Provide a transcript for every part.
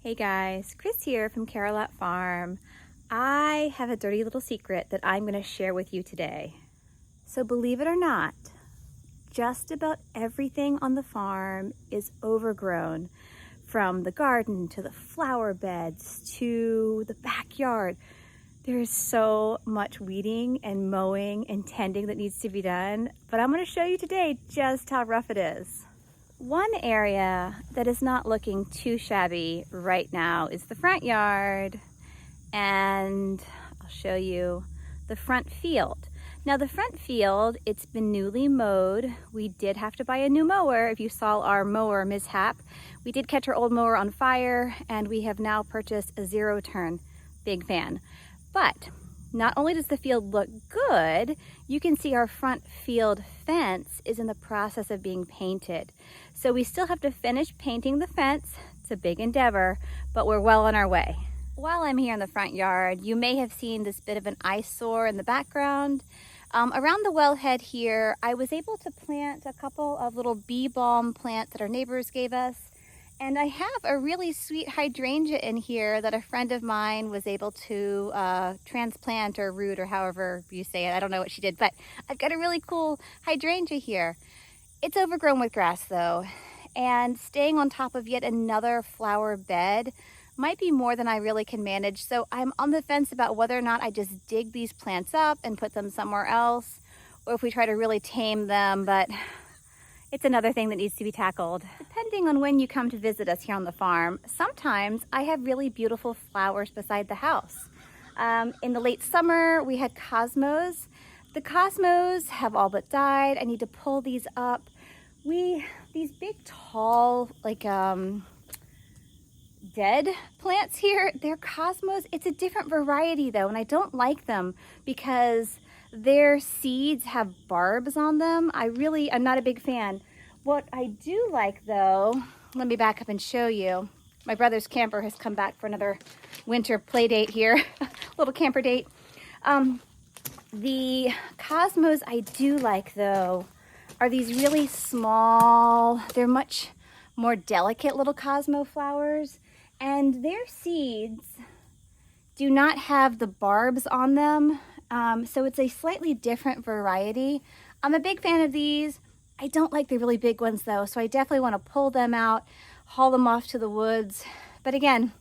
Hey guys, Chris here from Carolot Farm. I have a dirty little secret that I'm going to share with you today. So believe it or not, just about everything on the farm is overgrown, from the garden to the flower beds to the backyard. There's so much weeding and mowing and tending that needs to be done, but I'm going to show you today just how rough it is. One area that is not looking too shabby right now is the front yard, and I'll show you the front field. Now the front field, it's been newly mowed. We did have to buy a new mower. If you saw our mower mishap, we did catch our old mower on fire, and we have now purchased a zero-turn. Big fan. But not only does the field look good, you can see our front field fence is in the process of being painted. So we still have to finish painting the fence. It's a big endeavor, but we're well on our way. While I'm here in the front yard, you may have seen this bit of an eyesore in the background. Around the wellhead here, I was able to plant a couple of little bee balm plants that our neighbors gave us. And I have a really sweet hydrangea in here that a friend of mine was able to transplant or root, or however you say it. I don't know what she did, but I've got a really cool hydrangea here. It's overgrown with grass though, and staying on top of yet another flower bed might be more than I really can manage. So I'm on the fence about whether or not I just dig these plants up and put them somewhere else, or if we try to really tame them, but it's another thing that needs to be tackled. Depending on when you come to visit us here on the farm, sometimes I have really beautiful flowers beside the house. In the late summer, we had cosmos. The cosmos have all but died. I need to pull these up. These big, tall, like dead plants here, they're cosmos. It's a different variety though, and I don't like them because their seeds have barbs on them. I'm not a big fan. What I do like though, let me back up and show you. My brother's camper has come back for another winter play date here, little camper date. The cosmos I do like though are these really small, they're much more delicate little cosmo flowers, and their seeds do not have the barbs on them. So it's a slightly different variety. I'm a big fan of these. I don't like the really big ones though, so I definitely want to pull them out, haul them off to the woods. But again,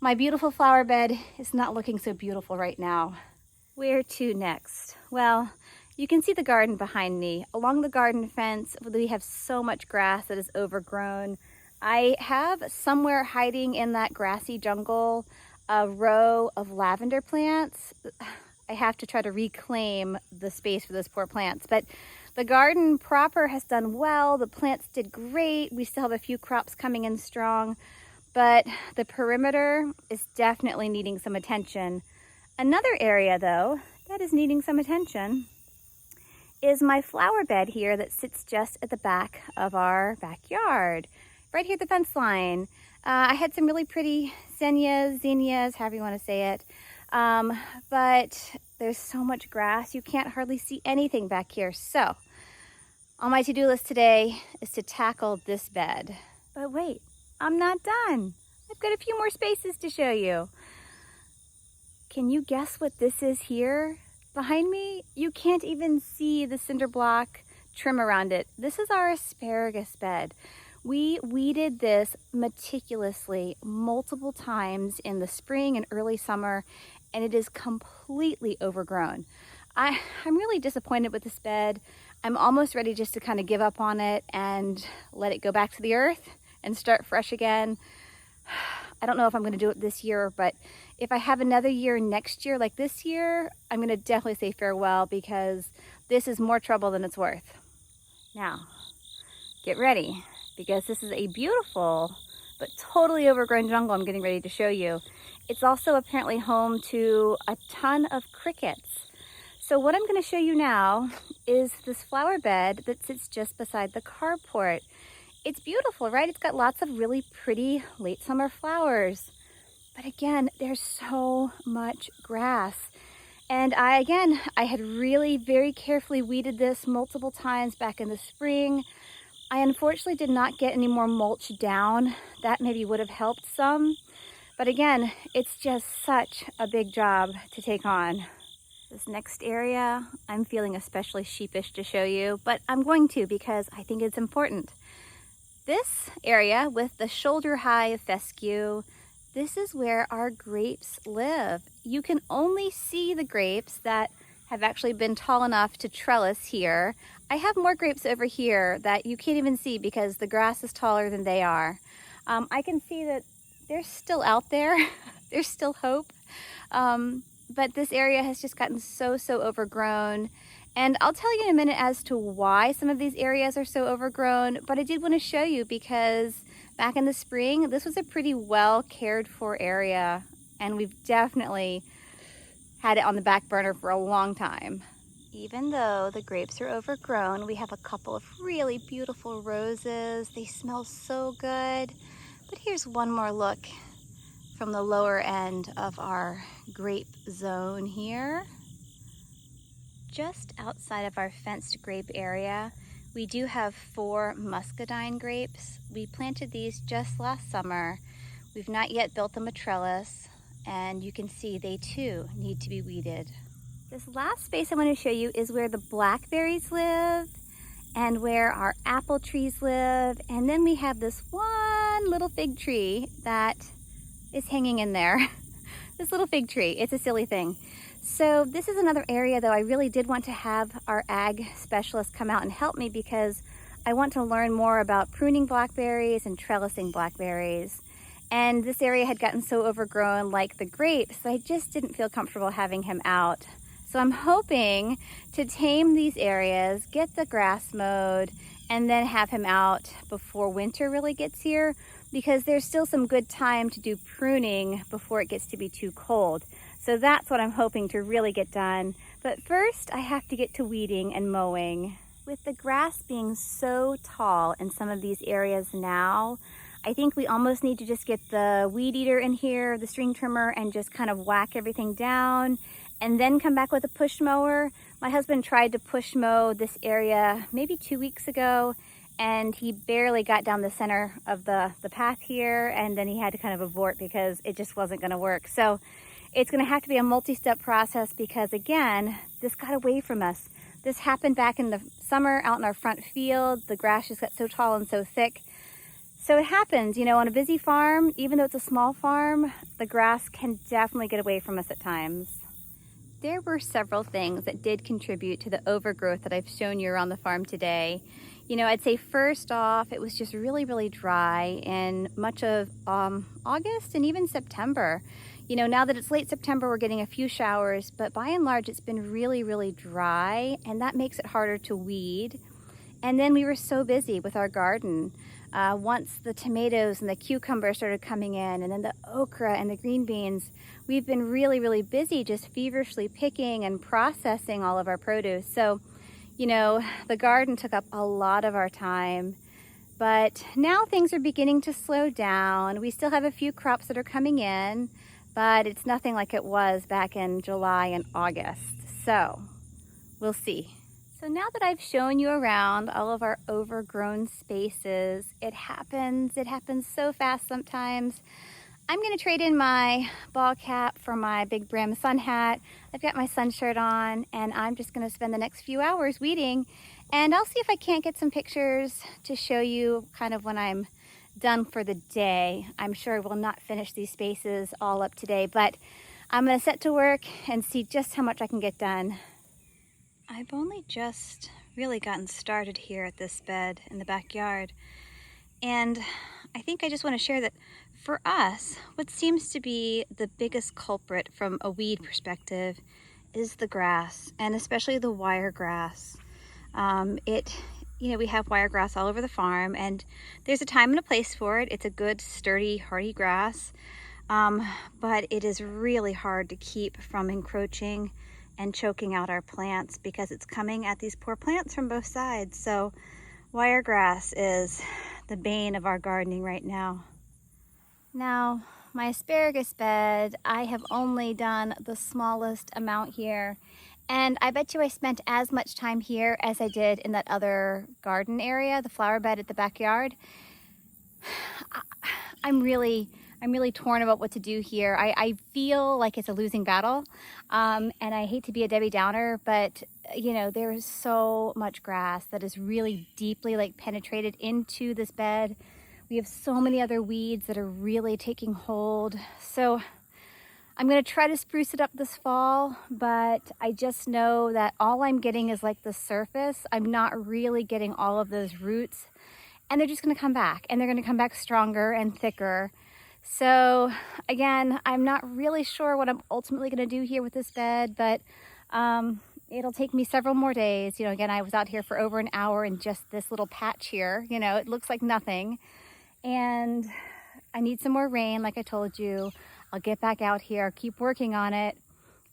my beautiful flower bed is not looking so beautiful right now. Where to next? Well, you can see the garden behind me. Along the garden fence, we have so much grass that is overgrown. I have somewhere hiding in that grassy jungle a row of lavender plants. I have to try to reclaim the space for those poor plants, but the garden proper has done well. The plants did great. We still have a few crops coming in strong, but the perimeter is definitely needing some attention. Another area though that is needing some attention is my flower bed here that sits just at the back of our backyard, right here at the fence line. I had some really pretty zinnias, however you want to say it. But there's so much grass, you can't hardly see anything back here. So on my to-do list today is to tackle this bed. But wait, I'm not done. I've got a few more spaces to show you. Can you guess what this is here behind me? You can't even see the cinder block trim around it. This is our asparagus bed. We weeded this meticulously multiple times in the spring and early summer, and it is completely overgrown. I'm really disappointed with this bed. I'm almost ready just to kind of give up on it and let it go back to the earth and start fresh again. I don't know if I'm going to do it this year, but if I have another year next year like this year, I'm going to definitely say farewell, because this is more trouble than it's worth. Now, get ready, because this is a beautiful but totally overgrown jungle I'm getting ready to show you. It's also apparently home to a ton of crickets. So what I'm going to show you now is this flower bed that sits just beside the carport. It's beautiful, right? It's got lots of really pretty late summer flowers. But again, there's so much grass. And I had really very carefully weeded this multiple times back in the spring. I unfortunately did not get any more mulch down. That maybe would have helped some. But again, it's just such a big job to take on. This next area, I'm feeling especially sheepish to show you, but I'm going to because I think it's important. This area with the shoulder-high fescue, this is where our grapes live. You can only see the grapes that have actually been tall enough to trellis here. I have more grapes over here that you can't even see because the grass is taller than they are. I can see that they're still out there. There's still hope. But this area has just gotten so overgrown. And I'll tell you in a minute as to why some of these areas are so overgrown, but I did want to show you because back in the spring, this was a pretty well cared for area, and we've definitely had it on the back burner for a long time. Even though the grapes are overgrown, we have a couple of really beautiful roses. They smell so good. But here's one more look from the lower end of our grape zone here. Just outside of our fenced grape area, we do have 4 muscadine grapes. We planted these just last summer. We've not yet built them a trellis, and you can see they too need to be weeded. This last space I want to show you is where the blackberries live and where our apple trees live. And then we have this one little fig tree that is hanging in there. This little fig tree, it's a silly thing. So this is another area though I really did want to have our ag specialist come out and help me because I want to learn more about pruning blackberries and trellising blackberries. And this area had gotten so overgrown like the grapes that I just didn't feel comfortable having him out. So I'm hoping to tame these areas, get the grass mowed, and then have him out before winter really gets here because there's still some good time to do pruning before it gets to be too cold. So that's what I'm hoping to really get done. But first, I have to get to weeding and mowing. With the grass being so tall in some of these areas now, I think we almost need to just get the weed eater in here, the string trimmer, and just kind of whack everything down and then come back with a push mower. My husband tried to push mow this area maybe 2 weeks ago, and he barely got down the center of the path here, and then he had to kind of abort because it just wasn't gonna work. So it's gonna have to be a multi-step process because again, this got away from us. This happened back in the summer out in our front field. The grass just got so tall and so thick. So it happens, you know, on a busy farm, even though it's a small farm, the grass can definitely get away from us at times. There were several things that did contribute to the overgrowth that I've shown you around the farm today. You know, I'd say first off, it was just really dry in much of August and even September. You know, now that it's late September, we're getting a few showers, but by and large, it's been really dry, and that makes it harder to weed. And then we were so busy with our garden. Once the tomatoes and the cucumbers started coming in, and then the okra and the green beans, we've been really busy just feverishly picking and processing all of our produce. So, you know, the garden took up a lot of our time, but now things are beginning to slow down. We still have a few crops that are coming in, but it's nothing like it was back in July and August. So we'll see. So now that I've shown you around all of our overgrown spaces, it happens so fast sometimes. I'm gonna trade in my ball cap for my big brim sun hat. I've got my sun shirt on, and I'm just gonna spend the next few hours weeding, and I'll see if I can't get some pictures to show you kind of when I'm done for the day. I'm sure I will not finish these spaces all up today, but I'm gonna set to work and see just how much I can get done. I've only just really gotten started here at this bed in the backyard, and I think I just want to share that for us, what seems to be the biggest culprit from a weed perspective is the grass, and especially the wiregrass. You know, we have wiregrass all over the farm, and there's a time and a place for it. It's a good, sturdy, hardy grass, but it is really hard to keep from encroaching and choking out our plants because it's coming at these poor plants from both sides. So wiregrass is the bane of our gardening right now. Now, my asparagus bed, I have only done the smallest amount here, and I bet you I spent as much time here as I did in that other garden area, the flower bed at the backyard. I'm really I'm really torn about what to do here. I feel like it's a losing battle, and I hate to be a Debbie Downer, but you know, there's so much grass that is really deeply like penetrated into this bed. We have so many other weeds that are really taking hold. So I'm gonna try to spruce it up this fall, but I just know that all I'm getting is like the surface. I'm not really getting all of those roots, and they're just gonna come back, and they're gonna come back stronger and thicker. So again, I'm not really sure what I'm ultimately gonna do here with this bed, but it'll take me several more days. You know, again, I was out here for over an hour in just this little patch here. You know, it looks like nothing. And I need some more rain, like I told you. I'll get back out here, keep working on it.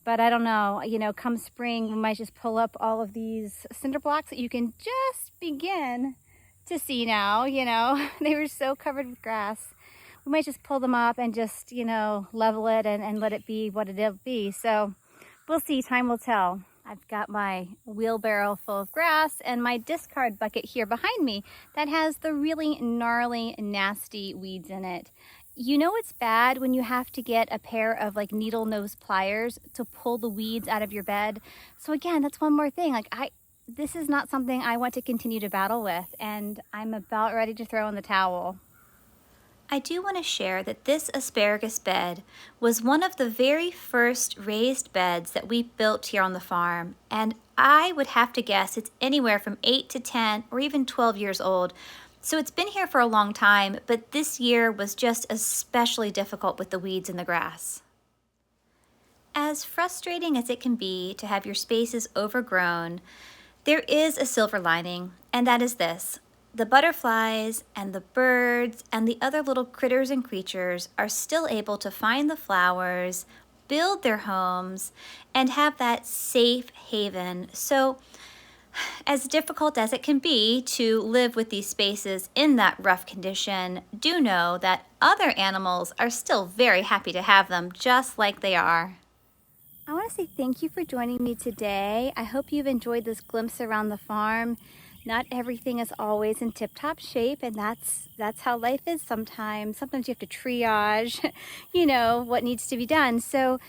But I don't know, you know, come spring, we might just pull up all of these cinder blocks that you can just begin to see now, you know. They were so covered with grass. We might just pull them up and just, you know, level it and let it be what it'll be. So we'll see, time will tell. I've got my wheelbarrow full of grass and my discard bucket here behind me that has the really gnarly, nasty weeds in it. You know it's bad when you have to get a pair of like needle nose pliers to pull the weeds out of your bed. So again, that's one more thing. Like this is not something I want to continue to battle with, and I'm about ready to throw in the towel. I do want to share that this asparagus bed was one of the very first raised beds that we built here on the farm, and I would have to guess it's anywhere from 8 to 10 or even 12 years old. So it's been here for a long time, but this year was just especially difficult with the weeds and the grass. As frustrating as it can be to have your spaces overgrown, there is a silver lining, and that is this. The butterflies and the birds and the other little critters and creatures are still able to find the flowers, build their homes, and have that safe haven. So as difficult as it can be to live with these spaces in that rough condition, do know that other animals are still very happy to have them just like they are. I want to say thank you for joining me today. I hope you've enjoyed this glimpse around the farm. Not everything is always in tip-top shape, and that's how life is sometimes. Sometimes you have to triage, you know, what needs to be done. So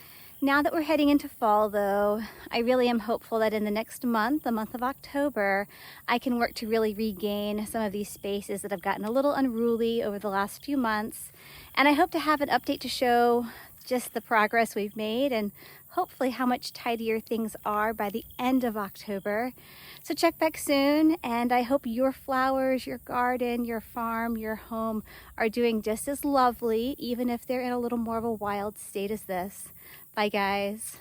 now that we're heading into fall, though, I really am hopeful that in the next month, the month of October, I can work to really regain some of these spaces that have gotten a little unruly over the last few months. And I hope to have an update to show just the progress we've made and hopefully how much tidier things are by the end of October. So check back soon, and I hope your flowers, your garden, your farm, your home are doing just as lovely, even if they're in a little more of a wild state as this. Bye, guys.